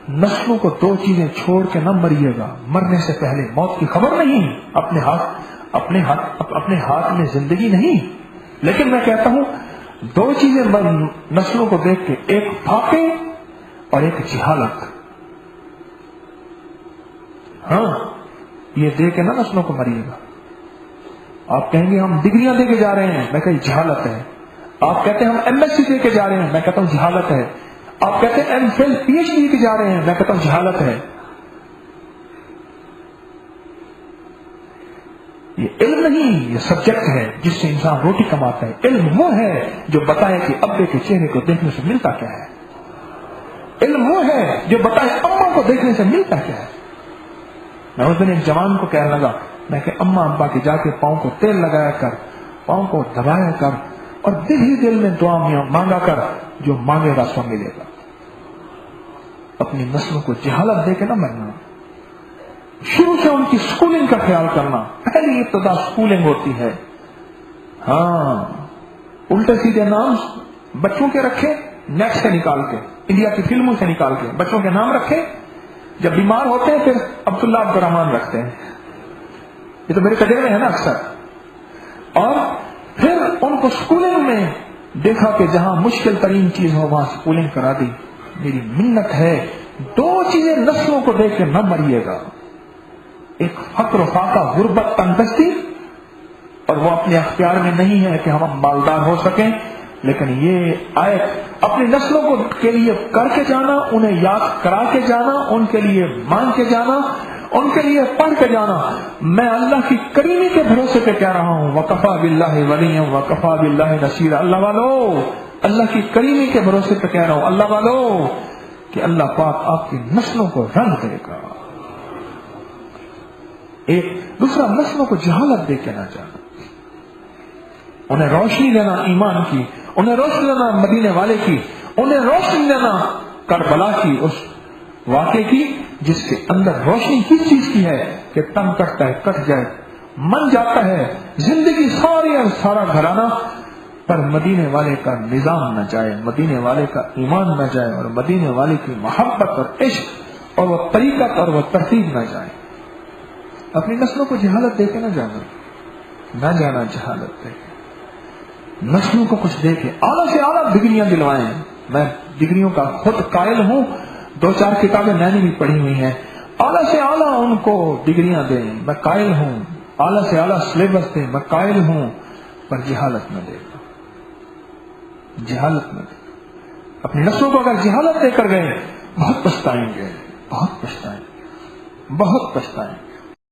نسلوں کو دو چیزیں چھوڑ کے نہ مریے گا، مرنے سے پہلے موت کی خبر نہیں، اپنے ہاتھ میں زندگی نہیں، لیکن میں کہتا ہوں دو چیزیں نسلوں کو دیکھ کے، ایک فاقے اور ایک جہالت. ہاں یہ دے کے نہ نسلوں کو مریے گا. آپ کہیں گے ہم ڈگریاں دے کے جا رہے ہیں، میں کہتا جہالت ہے. آپ کہتے ہیں ہم ایم ایس سی دے کے جا رہے ہیں، میں کہتا ہوں جہالت ہے. آپ کہتے ہیں M Phil P H D کے جا رہے ہیں، میں کہتا ہوں جہالت ہے. یہ علم نہیں، یہ سبجیکٹ ہے جس سے انسان روٹی کماتا ہے. علم وہ ہے جو بتائے کہ ابے کے چہرے کو دیکھنے سے ملتا کیا ہے. علم وہ ہے جو بتائے اماں کو دیکھنے سے ملتا کیا ہے. میں اس دن ایک جوان کو کہنے لگا، میں کہ اماں ابا کے جا کے پاؤں کو تیل لگایا کر، پاؤں کو دبایا کر، اور دل ہی دل میں دعا مانگا کر، جو مانگے گا سو ملے گا. اپنی نسلوں کو جہالت دے کے نہ مرنا. شروع سے ان کی سکولنگ کا خیال کرنا. پہلی ابتدا سکولنگ ہوتی ہے. ہاں الٹے سیدھے نام بچوں کے رکھے، نیٹ سے نکال کے، انڈیا کی فلموں سے نکال کے بچوں کے نام رکھے. جب بیمار ہوتے ہیں پھر عبداللہ عبد الرحمان رکھتے ہیں. یہ تو میرے تجربے ہے نا اکثر. اور پھر ان کو سکولنگ میں دیکھا کہ جہاں مشکل ترین چیز ہو وہاں سکولنگ کرا دی. میری منت ہے دو چیزیں نسلوں کو دیکھ کے نہ مریے گا. ایک فقر و فاقہ، غربت، تنگدستی، اور وہ اپنے اختیار میں نہیں ہے کہ ہم مالدار ہو سکیں، لیکن یہ آیت اپنی نسلوں کو کے لیے کر کے جانا، انہیں یاد کرا کے جانا، ان کے لیے مانگ کے جانا، ان کے لیے پڑھ کے جانا. میں اللہ کی کریمی کے بھروسے پہ کہہ رہا ہوں، وَكَفَى بِاللَّهِ وَلِيًّا وَكَفَى بِاللَّهِ نَصِيرًا. اللہ والو، اللہ کی کریمی کے بھروسے پہ کہہ رہا ہوں اللہ والو کہ اللہ پاک آپ کی نسلوں کو رنگ دے گا. ایک دوسرا، نسلوں کو جہالت دے کے نہ جانا. انہیں روشنی دینا ایمان کی، انہیں روشنی دینا مدینے والے کی، انہیں روشنی دینا کربلا کی، اس واقعے کی جس کے اندر روشنی کس چیز کی ہے کہ تن کٹتا ہے کٹ جائے، من جاتا ہے زندگی ساری اور سارا گھرانہ، پر مدینے والے کا نظام نہ جائے، مدینے والے کا ایمان نہ جائے، اور مدینے والے کی محبت اور عشق اور وہ طریقت اور وہ ترتیب نہ جائے. اپنی نسلوں کو جہالت دے کے نہ جانا جہالت دے کے. نسلوں کو کچھ دے کے اعلیٰ سے اعلیٰ ڈگریاں دلوائیں. میں ڈگریوں کا خود قائل ہوں، 2-4 کتابیں میں نے بھی پڑھی ہوئی ہیں. اعلیٰ سے اعلیٰ ان کو ڈگریاں دیں، میں قائل ہوں. اعلیٰ سے اعلیٰ سلیبس دیں، میں قائل ہوں، پر جہالت نہ دے گا. جہالت نہ دے. اپنی نسلوں کو اگر جہالت دے کر گئے بہت پچھتائیں گے، بہت پچھتائیں گے، بہت پچھتائیں گے.